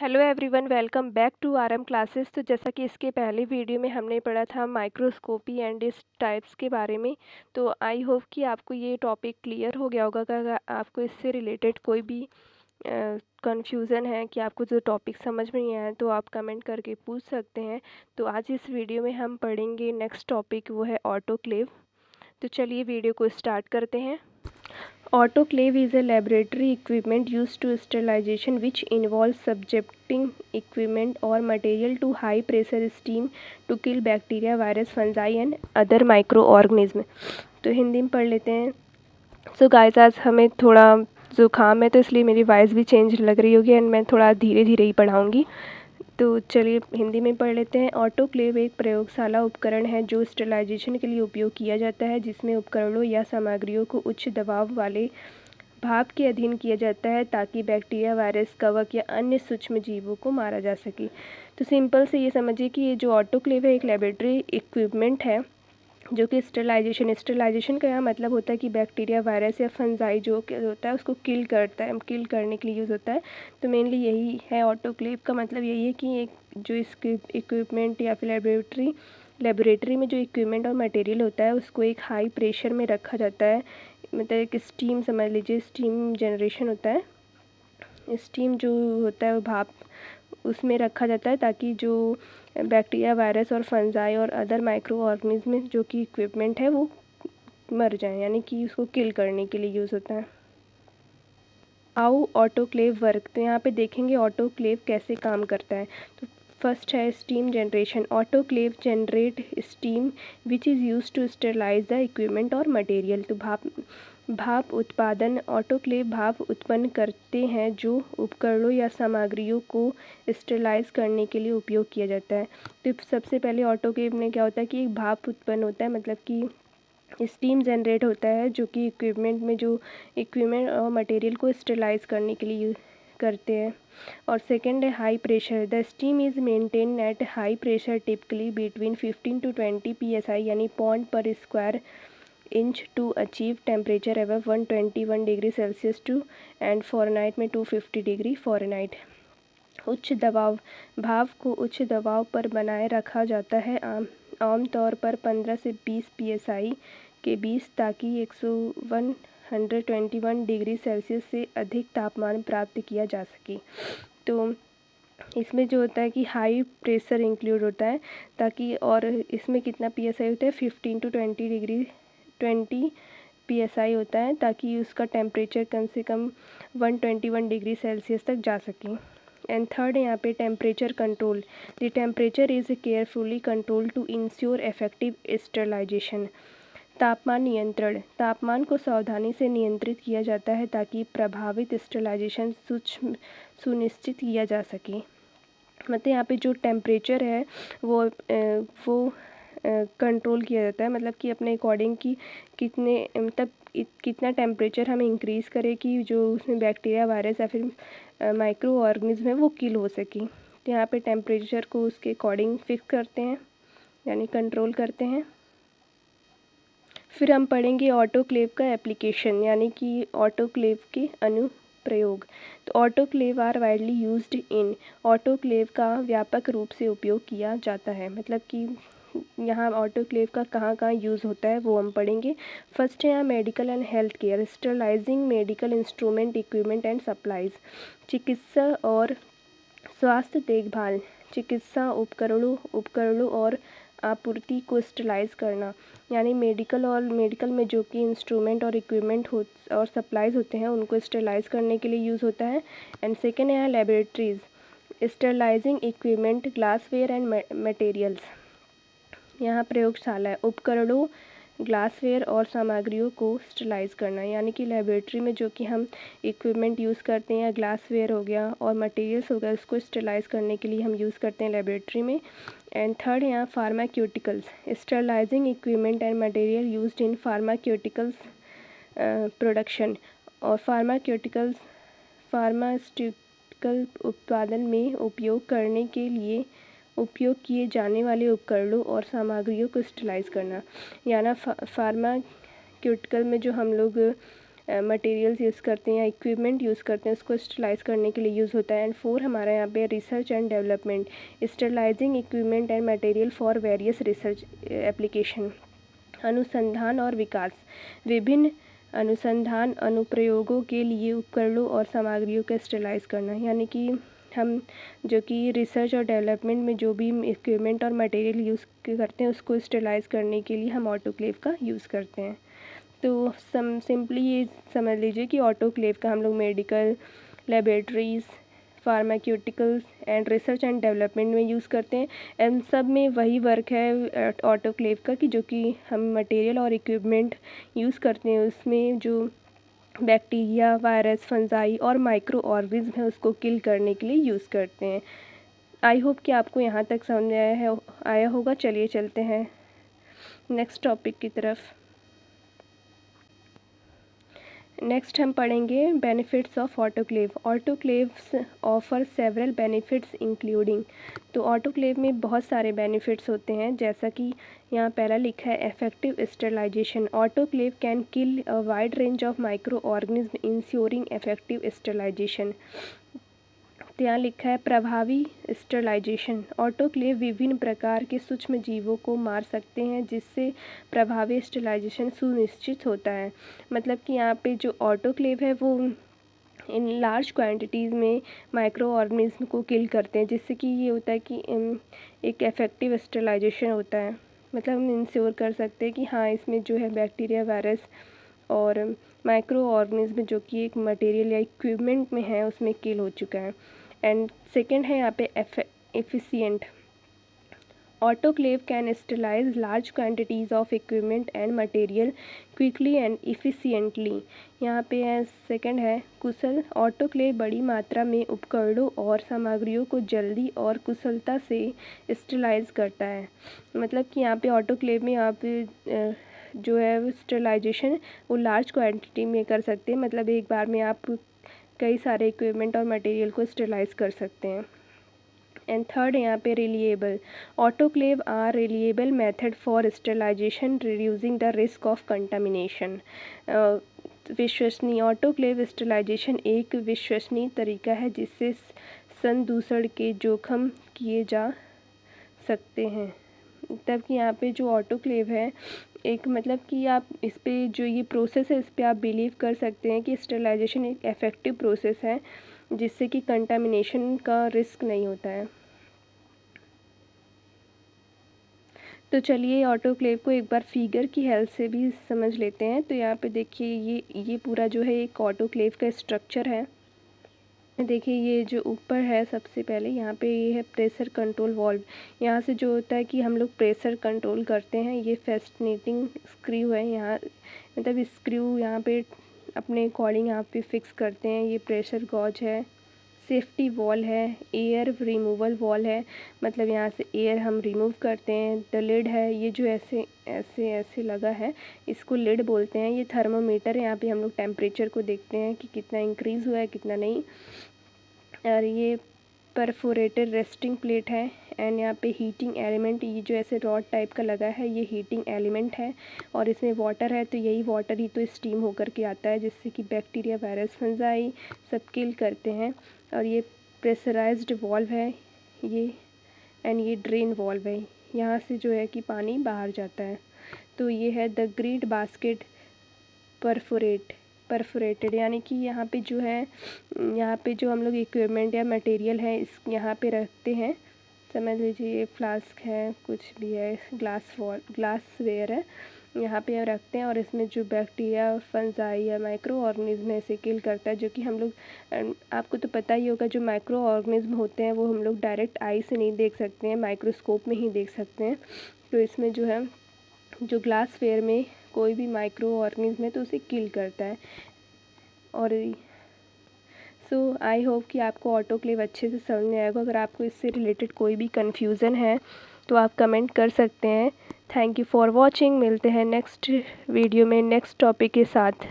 Hello everyone, welcome back to RM classes. तो जैसा कि इसके पहले वीडियो में हमने पढ़ा था माइक्रोस्कोपी एंड इस टाइप्स के बारे में, तो आई होप कि आपको ये टॉपिक क्लियर हो गया होगा। अगर आपको इससे रिलेटेड कोई भी कन्फ्यूज़न है कि आपको जो टॉपिक समझ में नहीं आया तो आप कमेंट करके पूछ सकते हैं। तो आज इस वीडियो में हम पढ़ेंगे नेक्स्ट टॉपिक, वो है ऑटोक्लेव। तो चलिए वीडियो को स्टार्ट करते हैं। Autoclave is a laboratory equipment used to sterilization which involves subjecting equipment or material to high pressure steam to kill bacteria, virus, fungi and other microorganism। तो हिंदी में पढ़ लेते हैं। सो गाइस, आज हमें थोड़ा ज़ुकाम है तो इसलिए मेरी वॉइस भी चेंज लग रही होगी एंड मैं थोड़ा धीरे धीरे ही पढ़ाऊँगी। तो चलिए हिंदी में पढ़ लेते हैं। ऑटोक्लेव एक प्रयोगशाला उपकरण है जो स्टेरिलाइजेशन के लिए उपयोग किया जाता है, जिसमें उपकरणों या सामग्रियों को उच्च दबाव वाले भाप के अधीन किया जाता है ताकि बैक्टीरिया, वायरस, कवक या अन्य सूक्ष्म जीवों को मारा जा सके। तो सिंपल से ये समझिए कि ये जो ऑटोक्लेव है एक लेबोरेटरी इक्विपमेंट है जो कि स्टेरिलाइजेशन का यहाँ मतलब होता है कि बैक्टीरिया, वायरस या फंजाई जो होता है उसको किल करने के लिए यूज़ होता है। तो मेनली यही है ऑटोक्लेव का मतलब यही है कि एक जो इसके इक्विपमेंट या फिर लेबोरेटरी में जो इक्विपमेंट और मटेरियल होता है उसको एक हाई प्रेशर में रखा जाता है। मतलब एक स्टीम समझ लीजिए, स्टीम जनरेशन होता है। स्टीम जो होता है वो भाप उसमें रखा जाता है ताकि जो बैक्टीरिया, वायरस और फंजाई और अदर माइक्रो ऑर्गेनिज्म जो कि इक्विपमेंट है वो मर जाएं, यानी कि उसको किल करने के लिए यूज़ होता है। हाउ ऑटोक्लेव वर्क, तो यहाँ पे देखेंगे ऑटोक्लेव कैसे काम करता है। तो फर्स्ट है steam generation. Autoclave generate steam which is use to sterilize the equipment और मटेरियल। तो भाप उत्पादन। ऑटोक्लेव भाप उत्पन्न करते हैं जो उपकरणों या सामग्रियों को स्टेरलाइज करने के लिए उपयोग किया जाता है। तो सबसे पहले ऑटोक्लेव में क्या होता है कि एक भाप उत्पन्न होता है, मतलब कि स्टीम जनरेट होता है जो कि इक्विपमेंट और मटेरियल को स्टेरलाइज करने के लिए करते हैं। और सेकंड है high pressure. The steam is maintain at high pressure typically between 15 to 20 psi यानी pound per square inch to achieve temperature above 121 degree Celsius to and Fahrenheit में 250 डिग्री फ़ारेनहाइट। उच्च दबाव। भाप को उच्च दबाव पर बनाए रखा जाता है, आमतौर पर 15 से 20 psi के बीच, ताकि 121 डिग्री सेल्सियस से अधिक तापमान प्राप्त किया जा सके। तो इसमें जो होता है कि हाई प्रेशर इंक्लूड होता है ताकि, और इसमें कितना psi होता है 15 to 20 psi होता है ताकि उसका टेम्परेचर कम से कम 121 डिग्री सेल्सियस तक जा सके। एंड थर्ड यहाँ पे temperature control. The temperature is carefully control to ensure effective sterilization. तापमान नियंत्रण। तापमान को सावधानी से नियंत्रित किया जाता है ताकि प्रभावित स्टेरिलाइजेशन सुनिश्चित किया जा सके। मतलब यहाँ पे जो टेम्परेचर है वो कंट्रोल किया जाता है, मतलब कि अपने अकॉर्डिंग कि कितना टेम्परेचर हम इंक्रीज़ करें कि जो उसमें बैक्टीरिया, वायरस या फिर माइक्रो ऑर्गेनिज्म है वो किल हो सके। तो यहाँ पे टेम्परेचर को उसके अकॉर्डिंग फिक्स करते हैं, यानी कंट्रोल करते हैं। फिर हम पढ़ेंगे ऑटोक्लेव का एप्लीकेशन, यानी कि ऑटोक्लेव के अनुप्रयोग। तो autoclave are widely used in. Autoclave का व्यापक रूप से उपयोग किया जाता है, मतलब कि यहाँ ऑटोक्लेव का कहाँ कहाँ यूज़ होता है वो हम पढ़ेंगे। फर्स्ट है यहाँ medical and health care. Sterilising medical instrument, equipment and supplies. चिकित्सा और स्वास्थ्य देखभाल। चिकित्सा उपकरणों और आपूर्ति को स्टेरलाइज करना, यानी मेडिकल में जो कि इंस्ट्रूमेंट और इक्विपमेंट और सप्लाईज होते हैं उनको स्टेरलाइज करने के लिए यूज़ होता है। एंड सेकेंड है laboratories. Sterilising equipment, glassware and materials. यहाँ प्रयोगशाला है। उपकरणों, ग्लासवेयर और सामग्रियों को स्टेरलाइज करना, यानी कि लेबोरेटरी में जो कि हम इक्विपमेंट यूज़ करते हैं, या ग्लासवेयर हो गया और मटेरियल्स हो गया, उसको स्टेरलाइज करने के लिए हम यूज़ करते हैं लेबोरेटरी में। एंड थर्ड यहाँ pharmaceuticals. Sterilising equipment and material used in pharmaceuticals production. और फार्मास्यूटिकल उत्पादन में उपयोग किए जाने वाले उपकरणों और सामग्रियों को स्टेरलाइज करना। यानी फार्माक्यूटिकल में जो हम लोग मटेरियल्स यूज़ करते हैं या इक्विपमेंट यूज़ करते हैं उसको स्टरलाइज़ करने के लिए यूज़ होता है। एंड 4 हमारा यहाँ पे research and development, sterilising equipment and material for various research application. अनुसंधान और विकास, विभिन्न अनुसंधान अनुप्रयोगों के लिए उपकरणों और सामग्रियों का स्टरलाइज़ करना, यानी कि हम जो कि रिसर्च और डेवलपमेंट में जो भी इक्विपमेंट और मटेरियल यूज़ करते हैं उसको स्टरलाइज़ करने के लिए हम ऑटोक्लेव का यूज़ करते हैं। तो सिंपली ये समझ लीजिए कि ऑटोक्लेव का हम लोग medical, laboratories, pharmaceuticals and research and development में यूज़ करते हैं। एंड सब में वही वर्क है ऑटोक्लेव का कि जो कि हम मटेरियल और इक्विपमेंट यूज़ करते हैं उसमें जो बैक्टीरिया, वायरस, फंजाई और माइक्रो ऑर्गेनिज्म है उसको किल करने के लिए यूज़ करते हैं। आई होप कि आपको यहाँ तक समझ आया होगा। चलिए चलते हैं नेक्स्ट टॉपिक की तरफ। नेक्स्ट हम पढ़ेंगे benefits of autoclave. Autoclaves offer several benefits including, तो ऑटोक्लेव में बहुत सारे बेनिफिट्स होते हैं, जैसा कि यहाँ पहला लिखा है effective sterilization. Autoclave can kill a wide range of microorganism ensuring effective sterilization. तो यहाँ लिखा है प्रभावी स्टरलाइजेशन। ऑटोक्लेव विभिन्न प्रकार के सूक्ष्म जीवों को मार सकते हैं जिससे प्रभावी स्टरलाइजेशन सुनिश्चित होता है। मतलब कि यहाँ पे जो ऑटोक्लेव है वो इन लार्ज क्वांटिटीज़ में माइक्रो ऑर्गेनिज्म को किल करते हैं, जिससे कि ये होता है कि एक इफेक्टिव स्टरलाइजेशन होता है। मतलब हम इंश्योर कर सकते हैं कि हाँ इसमें जो है बैक्टीरिया, वायरस और माइक्रो ऑर्गेनिज्म जो कि एक मटेरियल या इक्विपमेंट में है उसमें किल हो चुका है। एंड सेकेंड है यहाँ पे efficient. Autoclave can sterilise large quantities of equipment and material quickly and efficiently. यहाँ पे है सेकेंड है कुशल। ऑटोक्लेव बड़ी मात्रा में उपकरणों और सामग्रियों को जल्दी और कुशलता से स्टरलाइज करता है। मतलब कि यहाँ पे ऑटोक्लेव में यहाँ पे जो है स्टरलाइजेशन वो लार्ज क्वांटिटी में कर सकते हैं। मतलब एक बार में आप कई सारे इक्विपमेंट और मटेरियल को स्टरलाइज कर सकते हैं। एंड थर्ड यहाँ पे reliable. Autoclave are reliable method for sterilisation reducing the risk of contamination. विश्वसनीय। ऑटोक्लेव स्टरलाइजेशन एक विश्वसनीय तरीका है जिससे संदूषण के जोखिम किए जा सकते हैं। तब कि यहाँ पे जो ऑटोक्लेव है एक मतलब कि आप इस पे जो ये प्रोसेस है इस पे आप बिलीव कर सकते हैं कि स्टरलाइजेशन एक इफ़ेक्टिव प्रोसेस है जिससे कि कंटामिनेशन का रिस्क नहीं होता है। तो चलिए ऑटोक्लेव को एक बार फिगर की हेल्प से भी समझ लेते हैं। तो यहाँ पे देखिए ये पूरा जो है एक ऑटोक्लेव का स्ट्रक्चर है। देखिए ये जो ऊपर है सबसे पहले यहाँ पे ये है प्रेशर कंट्रोल वाल्व। यहाँ से जो होता है कि हम लोग प्रेशर कंट्रोल करते हैं। ये फैस्टिनेटिंग स्क्रू है, यहाँ मतलब स्क्रू यहाँ पे अपने अकॉर्डिंग यहाँ पे फिक्स करते हैं। ये प्रेशर गॉज है। सेफ्टी वॉल है। एयर रिमूवल वॉल है, मतलब यहाँ से एयर हम रिमूव करते हैं। द लिड है, ये जो ऐसे ऐसे ऐसे लगा है इसको लिड बोलते हैं। ये थर्मोमीटर है, यहाँ पे हम लोग टेम्परेचर को देखते हैं कि कितना इंक्रीज़ हुआ है कितना नहीं। और ये परफोरेटेड रेस्टिंग प्लेट है। एंड यहाँ पे हीटिंग एलिमेंट, ये जो ऐसे रॉड टाइप का लगा है ये हीटिंग एलिमेंट है। और इसमें वाटर है, तो यही वाटर ही तो स्टीम होकर के आता है जिससे कि बैक्टीरिया, वायरस, फंजाई सब किल करते हैं। और ये प्रेशराइज्ड वॉल्व है ये। एंड ये ड्रेन वॉल्व है, यहाँ से जो है कि पानी बाहर जाता है। तो ये है द ग्रिड बास्केट परफोरेटेड, यानी कि यहाँ पे जो है यहाँ पे जो हम लोग इक्विपमेंट या मटेरियल है इस यहाँ पे रखते हैं। समझ लीजिए ये फ्लास्क है, कुछ भी है, ग्लासवेयर है, यहाँ पे रखते हैं। और इसमें जो बैक्टीरिया, फंजाई या माइक्रो ऑर्गेनिज्म है इसे किल करता है, जो कि हम लोग आपको तो पता ही होगा जो माइक्रो ऑर्गेनिज्म होते हैं वो हम लोग डायरेक्ट आई से नहीं देख सकते हैं, माइक्रोस्कोप में ही देख सकते हैं। तो इसमें जो है जो ग्लासवेयर में कोई भी माइक्रो ऑर्गेनिज्म है तो उसे किल करता है। और सो आई होप कि आपको ऑटोक्लेव अच्छे से समझ में आएगा। अगर आपको इससे रिलेटेड कोई भी कन्फ्यूज़न है तो आप कमेंट कर सकते हैं। Thank you for watching. मिलते हैं नेक्स्ट वीडियो में नेक्स्ट टॉपिक के साथ।